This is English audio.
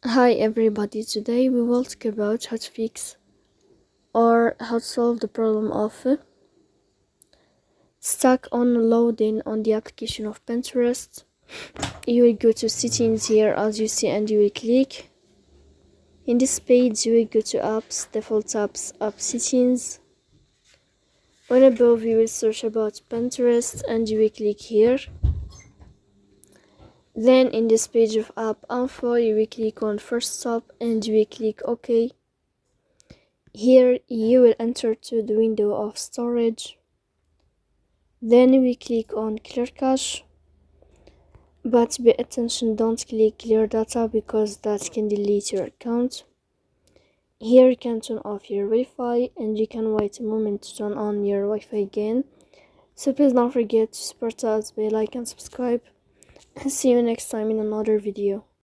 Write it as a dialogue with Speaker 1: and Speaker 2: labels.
Speaker 1: Hi everybody, today we will talk about how to fix or how to solve the problem of stuck on loading on the application of Pinterest. You will go to settings here as you see and you will click. In this page you will go to apps, default apps, app settings. On above you will search about Pinterest and you will click here. Then in this page of app info you will click on first stop and you will click OK. Here you will enter to the window of storage. Then we click on clear cache, but pay attention, don't click clear data because that can delete your account. Here you can turn off your Wi-Fi and you can wait a moment to turn on your Wi-Fi again. So please don't forget to support us by like and subscribe, and see you next time in another video.